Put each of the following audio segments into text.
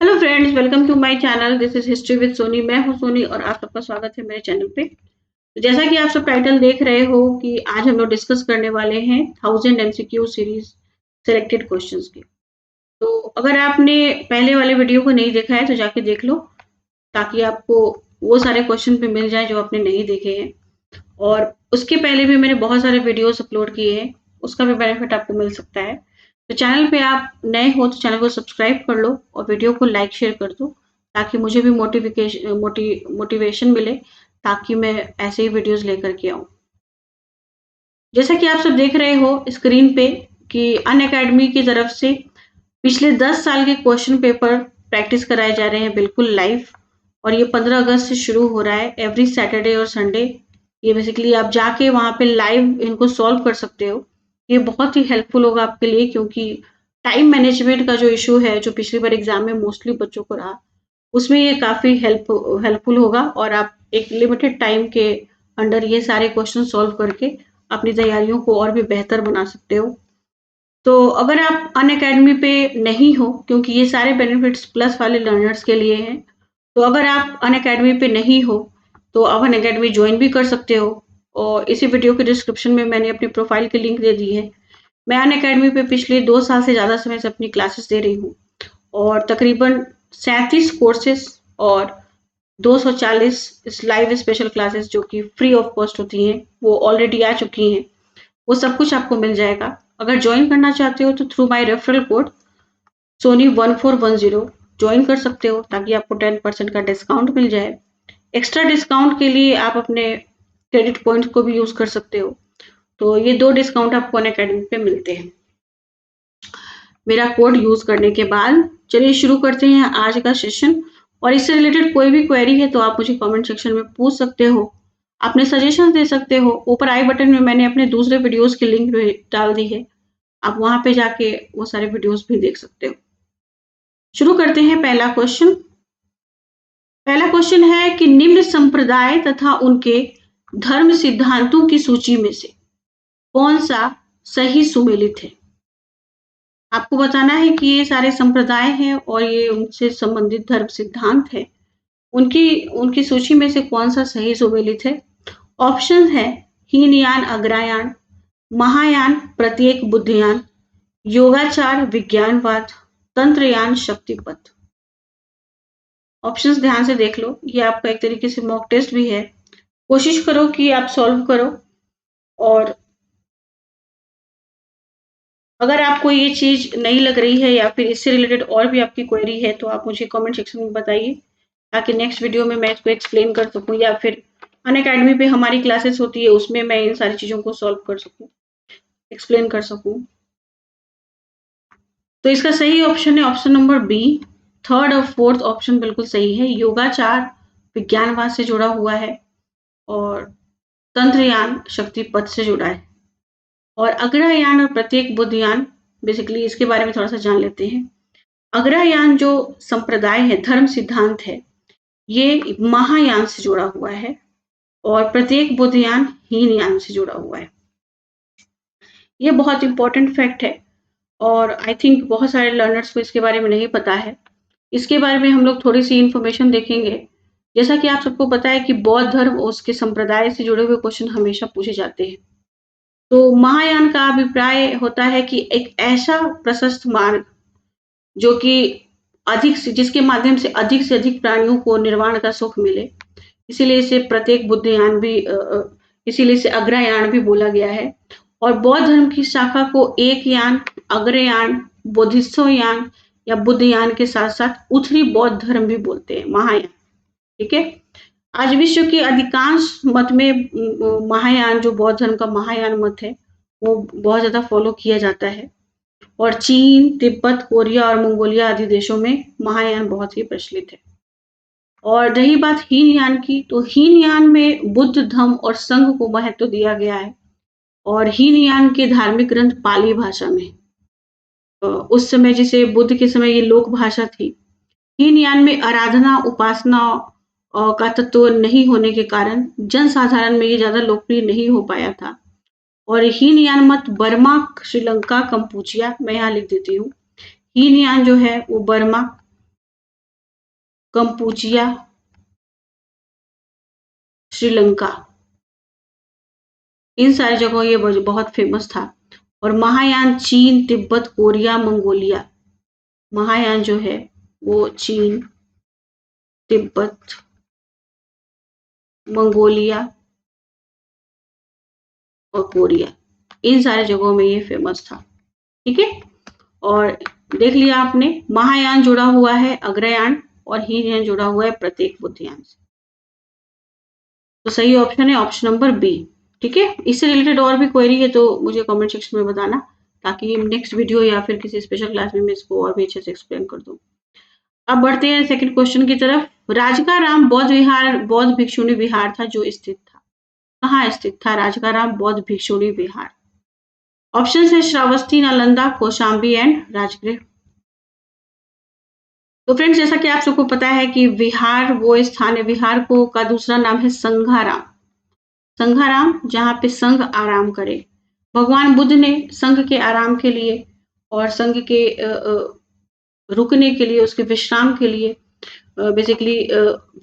Hello friends, welcome to my channel. This is history with Soni. मैं हूं सोनी और आप सबका स्वागत है मेरे चैनल पे। तो जैसा कि आप सब टाइटल देख रहे हो कि आज हम लोग डिस्कस करने वाले हैं 1000 MCQ सीरीज सिलेक्टेड क्वेश्चंस की। तो अगर आपने पहले वाले वीडियो को नहीं देखा है तो जाके देख लो, ताकि आपको वो सारे क्वेश्चन भी मिल जाए जो आपने नहीं देखे हैं। और उसके पहले भी मैंने बहुत सारे वीडियोस अपलोड किए हैं, उसका भी बेनिफिट आपको मिल सकता है। तो चैनल पे आप नए हो तो चैनल को सब्सक्राइब कर लो और वीडियो को लाइक शेयर कर दो, ताकि मुझे भी मोटिवेशन मिले, ताकि मैं ऐसे ही वीडियोस लेकर के आऊँ। जैसा कि आप सब देख रहे हो स्क्रीन पे कि अनअकैडमी की तरफ से पिछले 10 साल के क्वेश्चन पेपर प्रैक्टिस कराए जा रहे हैं बिल्कुल लाइव। और ये 15 अगस्त से शुरू हो रहा है, एवरी सैटरडे और संडे। ये बेसिकली आप जाके वहाँ पे लाइव इनको सॉल्व कर सकते हो। ये बहुत ही हेल्पफुल होगा आपके लिए, क्योंकि टाइम मैनेजमेंट का जो इशू है, जो पिछली बार एग्जाम में मोस्टली बच्चों को रहा, उसमें ये काफ़ी हेल्पफुल होगा। और आप एक लिमिटेड टाइम के अंडर ये सारे क्वेश्चन सॉल्व करके अपनी तैयारियों को और भी बेहतर बना सकते हो। तो अगर आप अनअकैडमी पे नहीं हो, क्योंकि ये सारे बेनिफिट्स प्लस वाले लर्नर्स के लिए हैं, तो अगर आप अनअकैडमी पे नहीं हो तो आप अनअकैडमी ज्वाइन भी कर सकते हो। और इसी वीडियो के डिस्क्रिप्शन में मैंने अपनी प्रोफाइल की लिंक दे दी है। मैं अनअकैडमी पे पिछले 2 साल से ज़्यादा समय से अपनी क्लासेस दे रही हूँ, और तकरीबन 37 कोर्सेस और 240 लाइव स्पेशल क्लासेस जो कि फ्री ऑफ कॉस्ट होती हैं, वो ऑलरेडी आ चुकी हैं। वो सब कुछ आपको मिल जाएगा। अगर ज्वाइन करना चाहते हो तो थ्रू माय रेफरल कोड सोनी1410 ज्वाइन कर सकते हो, ताकि आपको 10% का डिस्काउंट मिल जाए। एक्स्ट्रा डिस्काउंट के लिए आप अपने क्रेडिट पॉइंट्स को भी यूज कर सकते हो। तो ये 2 डिस्काउंट आपको अनअकैडमी पे मिलते हैं मेरा कोड यूज करने के बाद। चलिए शुरू करते हैं आज का सेशन। और इससे रिलेटेड कोई भी क्वेरी है तो आप मुझे कमेंट सेक्शन में पूछ सकते हो, अपने सजेशन दे सकते हो। ऊपर आई बटन में मैंने अपने दूसरे वीडियोस की लिंक भी डाल दी है, आप वहां पे जाके वो सारे वीडियोस भी देख सकते हो। शुरू करते हैं पहला क्वेश्चन। पहला क्वेश्चन है कि निम्न संप्रदाय तथा उनके धर्म सिद्धांतों की सूची में से कौन सा सही सुमेलित है। आपको बताना है कि ये सारे संप्रदाय हैं और ये उनसे संबंधित धर्म सिद्धांत है, उनकी उनकी सूची में से कौन सा सही सुमेलित है। ऑप्शन है हीनयान अग्रयान, महायान प्रत्येक बुद्धयान, योगाचार विज्ञानवाद, तंत्रयान शक्तिपथ। ऑप्शंस ध्यान से देख लो, ये आपका एक तरीके से मॉक टेस्ट भी है। कोशिश करो कि आप सॉल्व करो। और अगर आपको ये चीज नहीं लग रही है या फिर इससे रिलेटेड और भी आपकी क्वेरी है तो आप मुझे कमेंट सेक्शन में बताइए, ताकि नेक्स्ट वीडियो में मैं इसको एक्सप्लेन कर सकूं, या फिर अनअकैडमी पे हमारी क्लासेस होती है उसमें मैं इन सारी चीजों को सॉल्व कर सकूं, एक्सप्लेन कर सकूं। तो इसका सही ऑप्शन है ऑप्शन नंबर बी। थर्ड और फोर्थ ऑप्शन बिल्कुल सही है। योगाचार विज्ञानवाद से जुड़ा हुआ है और तंत्रयान शक्तिपथ से जुड़ा है। और अग्रयान और प्रत्येक बुद्धयान, बेसिकली इसके बारे में थोड़ा सा जान लेते हैं। अग्रयान जो संप्रदाय है, धर्म सिद्धांत है, ये महायान से जुड़ा हुआ है। और प्रत्येक बुद्धयान हीनयान से जुड़ा हुआ है। ये बहुत इंपॉर्टेंट फैक्ट है और आई थिंक बहुत सारे लर्नर्स को इसके बारे में नहीं पता है। इसके बारे में हम लोग थोड़ी सी इंफॉर्मेशन देखेंगे। जैसा कि आप सबको पता है कि बौद्ध धर्म और उसके संप्रदाय से जुड़े हुए क्वेश्चन हमेशा पूछे जाते हैं। तो महायान का अभिप्राय होता है कि एक ऐसा प्रशस्त मार्ग जो कि जिसके माध्यम से अधिक प्राणियों को निर्वाण का सुख मिले, इसीलिए इसे प्रत्येक बुद्धयान भी इसीलिए इसे अग्रयान भी बोला गया है। और बौद्ध धर्म की शाखा को एक यान, अग्रयान, बोधिसत्वयान या बुद्धयान के साथ साथ उत्तरी बौद्ध धर्म भी बोलते हैं, महायान। ठीक है। आज विश्व के अधिकांश मत में महायान, जो बौद्ध धर्म का महायान मत है, वो बहुत ज्यादा फॉलो किया जाता है। और चीन, तिब्बत, कोरिया और मंगोलिया आदि देशों में महायान बहुत ही प्रचलित है। और रही बात हीनयान की, तो हीनयान में बुद्ध धम्म और संघ को महत्व दिया गया है। और हीनयान के धार्मिक ग्रंथ पाली भाषा में, उस समय जिसे बुद्ध के समय ये लोक भाषा थी। हीनयान में आराधना उपासना का तत्व नहीं होने के कारण जनसाधारण में ये ज्यादा लोकप्रिय नहीं हो पाया था। और हीनयान मत बर्मा, श्रीलंका, कंपूचिया, मैं यहाँ लिख देती हूँ। हीनयान जो है वो बर्मा, कंपूचिया, श्रीलंका, इन सारी जगहों ये बहुत फेमस था। और महायान चीन, तिब्बत, कोरिया, मंगोलिया। महायान जो है वो चीन, तिब्बत, मंगोलिया और कोरिया, इन सारे जगहों में ये फेमस था। ठीक है, और देख लिया आपने, महायान जुड़ा हुआ है अग्रयान और हीनयान जुड़ा हुआ है प्रत्येक बुद्धियान से। तो सही ऑप्शन है ऑप्शन नंबर बी। ठीक है, इससे रिलेटेड और भी क्वेरी है तो मुझे कमेंट सेक्शन में बताना, ताकि नेक्स्ट वीडियो या फिर किसी स्पेशल क्लास में मैं इसको और भी अच्छे से एक्सप्लेन कर दूं। अब बढ़ते हैं सेकंड क्वेश्चन की तरफ। राजकाराम बौद्ध विहार बौद्ध भिक्षुणी विहार था जो स्थित था, कहाँ स्थित था राजकाराम बौद्ध भिक्षुणी विहार? ऑप्शन है श्रावस्ती, नालंदा, कौशाम्बी एंड राजगृह। तो फ्रेंड्स, जैसा कि आप सबको पता है कि विहार वो स्थान है, विहार को का दूसरा नाम है संघाराम। संघाराम जहाँ पे संघ आराम करे। भगवान बुद्ध ने संघ के आराम के लिए और संघ के रुकने के लिए, उसके विश्राम के लिए बेसिकली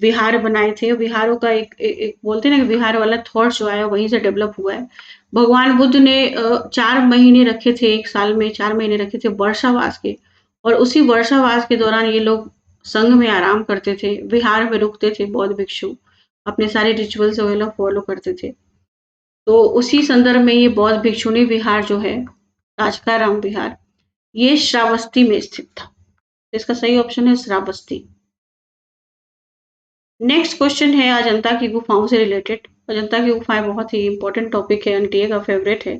विहार बनाए थे। विहारों का एक बोलते हैं ना कि विहार वाला थॉट जो आया वहीं से डेवलप हुआ है। भगवान बुद्ध ने 4 महीने रखे थे, एक साल में 4 महीने रखे थे वर्षावास के, और उसी वर्षावास के दौरान ये लोग संघ में आराम करते थे, विहार में रुकते थे। बौद्ध भिक्षु अपने सारे रिचुअल्स वो लोग फॉलो करते थे। तो उसी संदर्भ में ये बौद्ध भिक्षुणी विहार जो है, राजकाराम विहार, ये श्रावस्ती में स्थित था। इसका सही ऑप्शन है श्रावस्ती। नेक्स्ट क्वेश्चन है अजंता की गुफाओं से रिलेटेड। अजंता की गुफाएं बहुत ही इंपॉर्टेंट टॉपिक है, एनटीए का फेवरेट है।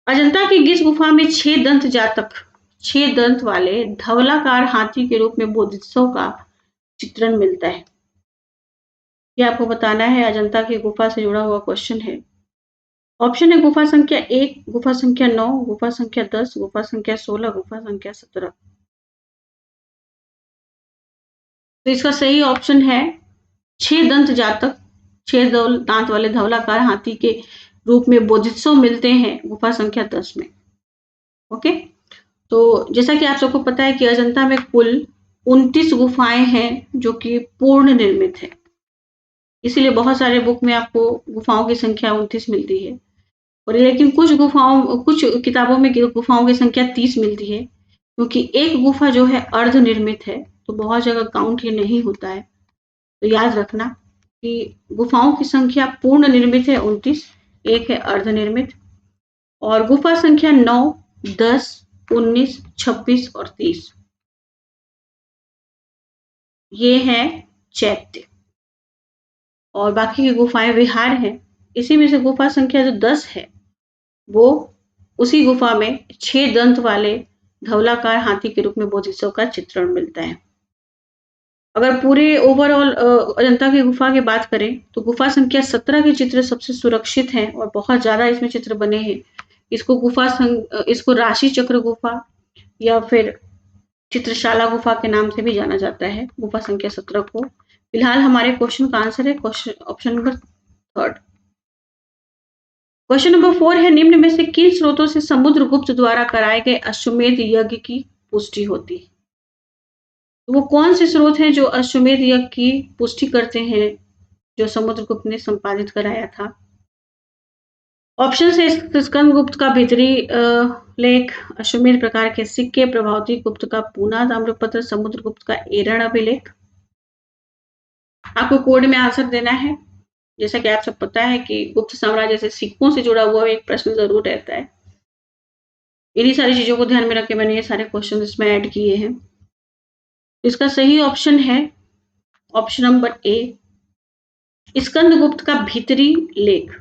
अजंता की किस गुफा में 6 दंत जातक, 6 दंत वाले धवलाकार हाथी के रूप में बोधिसत्व का चित्रण मिलता है? ये आपको बताना है, अजंता की गुफा से जुड़ा हुआ क्वेश्चन है। ऑप्शन है गुफा संख्या 1, गुफा संख्या 9, गुफा संख्या 10, गुफा संख्या 16, गुफा संख्या 17। तो इसका सही ऑप्शन है 6 दंत जातक, 6 दांत वाले धवलाकार हाथी के रूप में बोधिसत्व मिलते हैं गुफा संख्या 10 में। ओके, तो जैसा कि आप सबको पता है कि अजंता में कुल 29 गुफाएं हैं जो कि पूर्ण निर्मित है, इसीलिए बहुत सारे बुक में आपको गुफाओं की संख्या 29 मिलती है। और लेकिन कुछ किताबों में गुफाओं की संख्या 30 मिलती है, क्योंकि एक गुफा जो है अर्ध निर्मित है, तो बहुत जगह काउंट ये नहीं होता है। तो याद रखना कि गुफाओं की संख्या पूर्ण निर्मित है 29, एक है अर्ध निर्मित। और गुफा संख्या 9, 10, 19, 26 और 30 ये है चैत्य, और बाकी की गुफाएं विहार हैं। इसी में से गुफा संख्या जो 10 है वो उसी गुफा में 6 दंत वाले धवलाकार हाथी के रूप में बोधिसत्व का चित्रण मिलता है। अगर पूरे ओवरऑल अजंता की गुफा की बात करें तो गुफा संख्या 17 के चित्र सबसे सुरक्षित हैं और बहुत ज्यादा इसमें चित्र बने हैं। इसको राशि चक्र गुफा या फिर चित्रशाला गुफा के नाम से भी जाना जाता है, गुफा संख्या 17 को। फिलहाल हमारे क्वेश्चन का आंसर है ऑप्शन नंबर 3। क्वेश्चन नंबर 4 है, निम्न में से किन स्रोतों से समुद्रगुप्त द्वारा कराए गए अश्वमेध यज्ञ की पुष्टि होती है? वो कौन से स्रोत हैं जो अश्वमेध यज्ञ की पुष्टि करते हैं, जो समुद्रगुप्त ने संपादित कराया था? ऑप्शन है स्कंदगुप्त का भीतरी लेख, अश्वमेध प्रकार के सिक्के, प्रभावती गुप्त का पूना ताम्रपत्र, समुद्रगुप्त का एरण अभिलेख। आपको कोड में आंसर देना है। जैसा कि आप सब पता है कि गुप्त साम्राज्य से सिक्कों से जुड़ा हुआ एक प्रश्न जरूर रहता है। इन्हीं सारी चीजों को ध्यान में रख के मैंने ये सारे क्वेश्चन इसमें ऐड किए हैं। इसका सही ऑप्शन है ऑप्शन नंबर ए, स्कंदगुप्त का भीतरी लेख।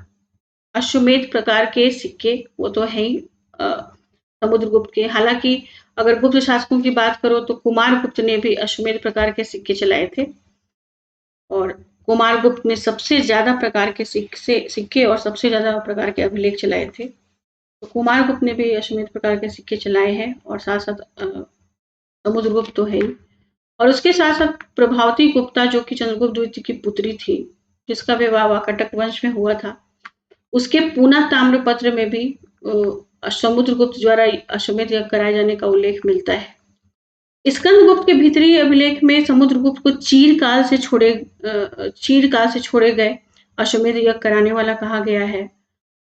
अश्वमेध प्रकार के सिक्के वो तो है ही समुद्रगुप्त के। हालांकि अगर गुप्त शासकों की बात करो तो कुमारगुप्त ने भी अश्वमेध प्रकार के सिक्के चलाए थे, और कुमारगुप्त ने सबसे ज्यादा प्रकार के सिक्के और सबसे ज्यादा प्रकार के अभिलेख चलाए थे। तो कुमारगुप्त ने भी अश्वमेध प्रकार के सिक्के चलाए हैं, और साथ साथ समुद्रगुप्त तो है ही। और उसके साथ साथ प्रभावती गुप्ता जो कि चंद्रगुप्त द्वितीय की पुत्री थी, जिसका विवाह वाकाटक वंश में हुआ था, उसके पूना ताम्रपत्र में भी समुद्रगुप्त द्वारा अश्वमेध यज्ञ कराए जाने का उल्लेख मिलता है। स्कंदगुप्त के भीतरी अभिलेख में समुद्रगुप्त को चीरकाल से छोड़े गए अश्वमेध यज्ञ कराने वाला कहा गया है।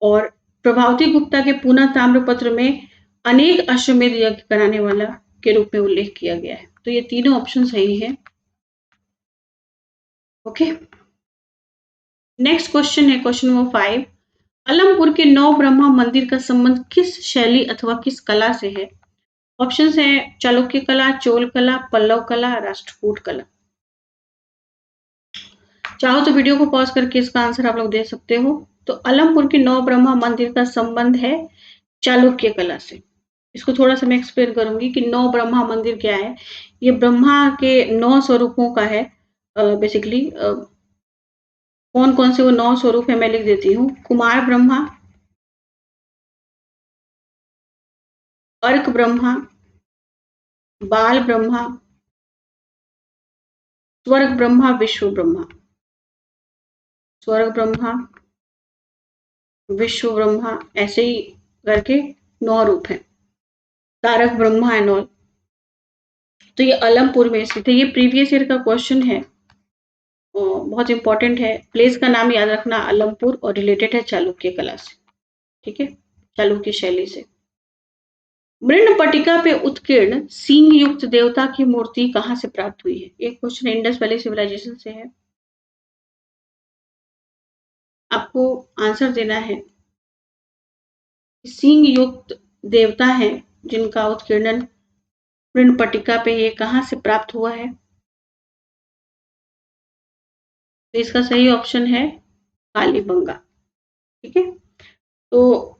और प्रभावती गुप्ता के पुनः ताम्रपत्र में अनेक अश्वमेध यज्ञ कराने वाला के रूप में उल्लेख किया गया है। तो ये तीनों ऑप्शन सही है। ओके, नेक्स्ट क्वेश्चन है क्वेश्चन नंबर 5। अलमपुर के नौ ब्रह्मा मंदिर का संबंध किस शैली अथवा किस कला से है? ऑप्शन है चालुक्य कला, चोल कला, पल्लव कला, राष्ट्रकूट कला। चाहो तो वीडियो को पॉज करके इसका आंसर आप लोग दे सकते हो। तो अलमपुर के नौ ब्रह्मा मंदिर का संबंध है चालुक्य कला से। इसको थोड़ा सा मैं एक्सप्लेन करूंगी कि नौ ब्रह्मा मंदिर क्या है। ये ब्रह्मा के 9 स्वरूपों का है। बेसिकली कौन कौन से वो 9 स्वरूप है मैं लिख देती हूँ। कुमार ब्रह्मा, अर्क ब्रह्मा, बाल ब्रह्मा, स्वर्ग ब्रह्मा, विश्व ब्रह्मा। स्वर्ग ब्रह्मा, विश्व ब्रह्मा, ऐसे ही करके 9 रूप हैं। Tarak Brahma and all. तो ये अलमपुर में स्थित है। ये प्रीवियस ईयर का क्वेश्चन है, बहुत इंपॉर्टेंट है। प्लेस का नाम याद रखना अलमपुर, और रिलेटेड है चालुक्य कला से। ठीक है, चालुक्य शैली से। मृणपटिका पे उत्कीर्ण सींग युक्त देवता की मूर्ति कहाँ से प्राप्त हुई है? एक क्वेश्चन इंडस वैली सिविलाइजेशन से है। आपको आंसर देना है। सींग युक्त देवता है जिनका उत्कीर्णन मृणपटिका पे ये कहाँ से प्राप्त हुआ है? तो इसका सही ऑप्शन है कालीबंगा। ठीक है, तो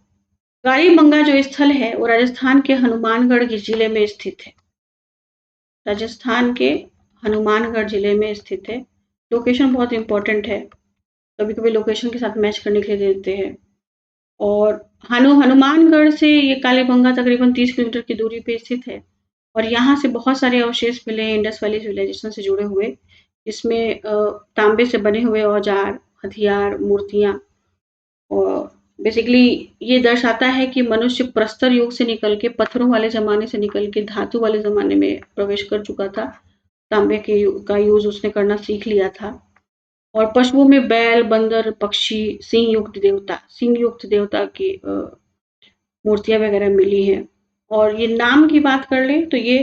कालीबंगा जो स्थल है वो राजस्थान के हनुमानगढ़ जिले में स्थित है। राजस्थान के हनुमानगढ़ जिले में स्थित है। लोकेशन बहुत इंपॉर्टेंट है, कभी कभी लोकेशन के साथ मैच करने के लिए देते हैं। और हनुमानगढ़ से ये कालीबंगा तकरीबन 30 किलोमीटर की दूरी पे स्थित है। और यहाँ से बहुत सारे अवशेष मिले हैं इंडस वैली सिविलाइजेशन से जुड़े हुए, जिसमें तांबे से बने हुए औजार, हथियार, मूर्तियां। और बेसिकली ये दर्शाता है कि मनुष्य प्रस्तर युग से निकल के, पत्थरों वाले ज़माने से निकल के धातु वाले ज़माने में प्रवेश कर चुका था। तांबे का यूज़ उसने करना सीख लिया था। और पशुओं में बैल, बंदर, पक्षी, सिंह युक्त देवता की मूर्तियां वगैरह मिली हैं। और ये नाम की बात कर ले तो ये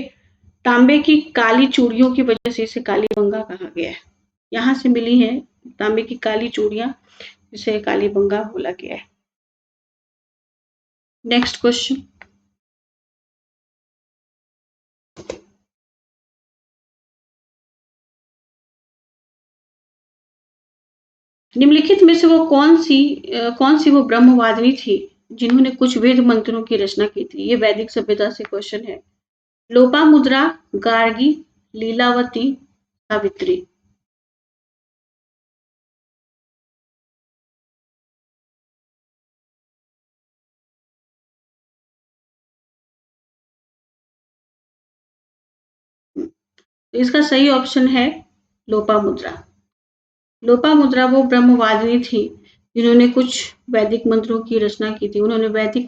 तांबे की काली चूड़ियों की वजह से इसे कालीबंगा कहा गया है। यहाँ से मिली है तांबे की काली चूड़ियां, जिसे कालीबंगा बोला गया है। Next question. निम्नलिखित में से वो कौन सी वो ब्रह्मवादिनी थी जिन्होंने कुछ वेद मंत्रों की रचना की थी? ये वैदिक सभ्यता से क्वेश्चन है। लोपामुद्रा, गार्गी, लीलावती, सावित्री। इसका सही ऑप्शन है लोपामुद्रा। लोपामुद्रा वो ब्रह्मवादिनी थी जिन्होंने कुछ वैदिक मंत्रों की रचना की थी।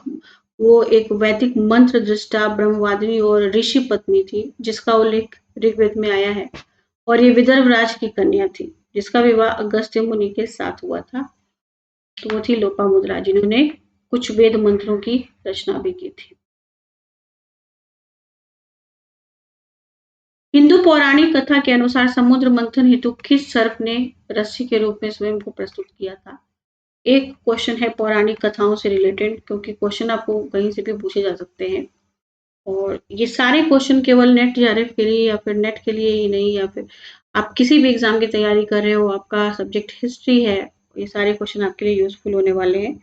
वो एक वैदिक मंत्र दृष्टा ब्रह्मवादिनी और ऋषि पत्नी थी, जिसका उल्लेख ऋग्वेद में आया है। और ये विदर्भ राज की कन्या थी, जिसका विवाह अगस्त्य मुनि के साथ हुआ था। तो वो थी लोपामुद्रा, जिन्होंने कुछ वेद मंत्रों की रचना भी की थी। हिंदू पौराणिक कथा के अनुसार समुद्र मंथन हेतु किस सर्प ने रस्सी के रूप में स्वयं को प्रस्तुत किया था? एक क्वेश्चन है पौराणिक कथाओं से रिलेटेड, क्योंकि क्वेश्चन आपको कहीं से भी पूछे जा सकते हैं। और ये सारे क्वेश्चन केवल नेट जेआरएफ के लिए या फिर नेट के लिए ही नहीं, या फिर आप किसी भी एग्जाम की तैयारी कर रहे हो, आपका सब्जेक्ट हिस्ट्री है, ये सारे क्वेश्चन आपके लिए यूजफुल होने वाले हैं।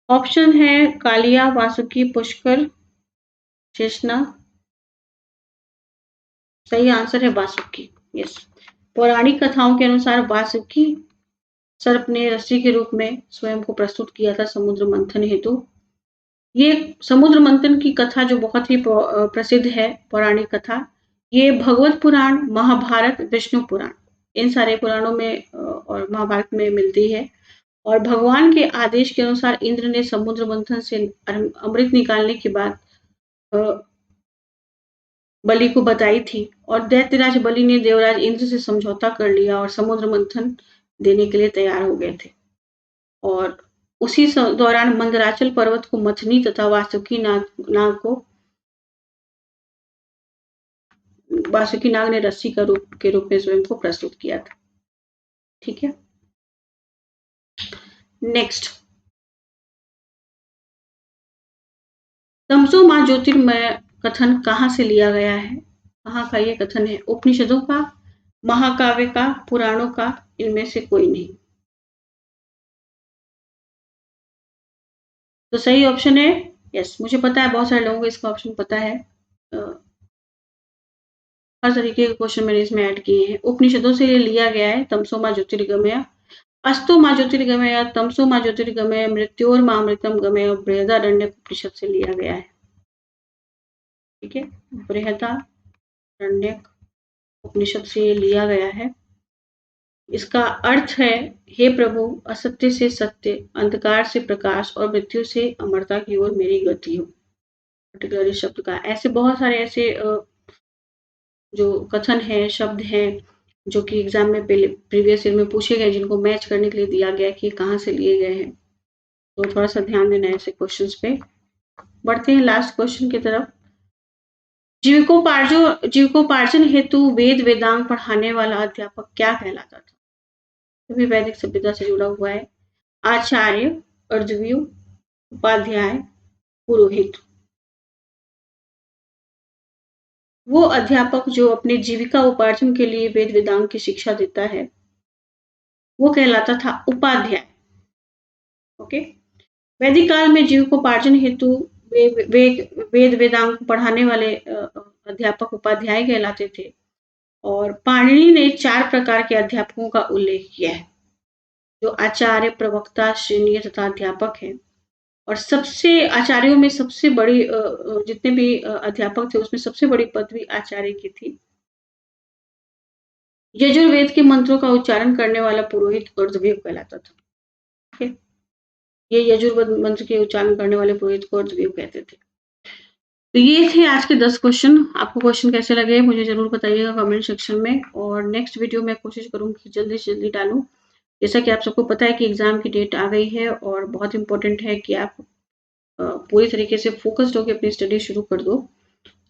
ऑप्शन है कालिया, वासुकी, पुष्कर, शेषना। सही आंसर है वासुकी। यस, पौराणिक कथाओं के अनुसार वासुकी सर्प ने रस्सी के रूप में स्वयं को प्रस्तुत किया था समुद्र मंथन हेतु। ये समुद्र मंथन की कथा जो बहुत ही प्रसिद्ध है पौराणिक कथा, ये भगवत पुराण, महाभारत, विष्णु पुराण, इन सारे पुराणों में और महाभारत में मिलती है। और भगवान के आदेश के अनुसार इंद्र ने समुद्र मंथन से अमृत निकालने के बाद बलि को बताई थी और दैत्यराज बलि ने देवराज इंद्र से समझौता कर लिया और समुद्र मंथन देने के लिए तैयार हो गए थे। और उसी दौरान मंदराचल पर्वत को मथनी तथा वासुकी नाग ने रस्सी के रूप में स्वयं को प्रस्तुत किया था। ठीक है, नेक्स्ट, तमसो मां ज्योतिर्मय कथन कहाँ से लिया गया है? कहाँ का ये कथन है? उपनिषदों का, महाकाव्य का, पुराणों का, इनमें से कोई नहीं। तो सही ऑप्शन है यस। मुझे पता है बहुत सारे लोगों को इसका ऑप्शन पता है। हर तरीके के क्वेश्चन मैंने इसमें ऐड किए हैं। उपनिषदों से लिया गया है तमसो मां ज्योतिर्गमय, अस्तो मां ज्योतिर्गमय, तमसो मां ज्योतिर्गमय, मृत्योर्मामृतम गमय और बृहदारण्यक उपनिषद से लिया गया है। ठीक है, बृहदारण्यक उपनिषद से लिया गया है। इसका अर्थ है, हे प्रभु, असत्य से सत्य, अंधकार से प्रकाश और मृत्यु से अमरता की ओर मेरी गति हो। पर्टिकुलर इस शब्द का ऐसे बहुत सारे ऐसे जो कथन है, शब्द हैं, जो कि एग्जाम में पहले प्रीवियस ईयर में पूछे गए, जिनको मैच करने के लिए दिया गया कि कहाँ से लिए गए हैं। तो थोड़ा सा ध्यान देना है ऐसे क्वेश्चंस पे। बढ़ते हैं लास्ट क्वेश्चन की तरफ। जीविकोपार्जन हेतु वेद वेदांग पढ़ाने वाला अध्यापक क्या कहलाता था? ये भी वैदिक सभ्यता से जुड़ा हुआ है। आचार्य, अर्धव्यू, उपाध्याय, पुरोहित। वो अध्यापक जो अपने जीविका उपार्जन के लिए वेद वेदांग की शिक्षा देता है, वो कहलाता था उपाध्याय। ओके, वैदिक काल में जीविकोपार्जन हेतु वेद वेदांग पढ़ाने वाले अध्यापक उपाध्याय कहलाते थे। और पाणिनि ने 4 प्रकार के अध्यापकों का उल्लेख किया है, जो आचार्य, प्रवक्ता, श्रेणीय तथा अध्यापक है। और सबसे आचार्यों में सबसे बड़ी जितने भी अध्यापक थे, उसमें सबसे बड़ी पदवी आचार्य की थी। यजुर्वेद के मंत्रों का उच्चारण करने वाला पुरोहित अर्धव्यू कहलाता था। ठीक है, ये यजुर्वेद मंत्र के उच्चारण करने वाले पुरोहित को अर्धव्यू कहते थे। तो ये थे आज के 10 क्वेश्चन। आपको क्वेश्चन कैसे लगे मुझे जरूर बताइएगा कमेंट सेक्शन में। और नेक्स्ट वीडियो में कोशिश करूंगी जल्दी से जल्दी डालूं। जैसा कि आप सबको पता है कि एग्जाम की डेट आ गई है और बहुत इंपॉर्टेंट है कि आप पूरी तरीके से फोकस्ड होकर अपनी स्टडी शुरू कर दो।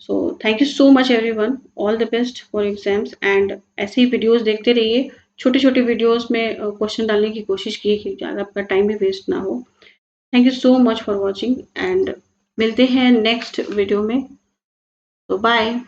So thank you so much everyone, all the best for exams. And ऐसे ही वीडियोस देखते रहिए, छोटे छोटे वीडियोस में क्वेश्चन डालने की कोशिश कीजिए कि ज़्यादा आपका टाइम भी वेस्ट ना हो। Thank you so much for watching and मिलते हैं नेक्स्ट वीडियो में। तो बाय।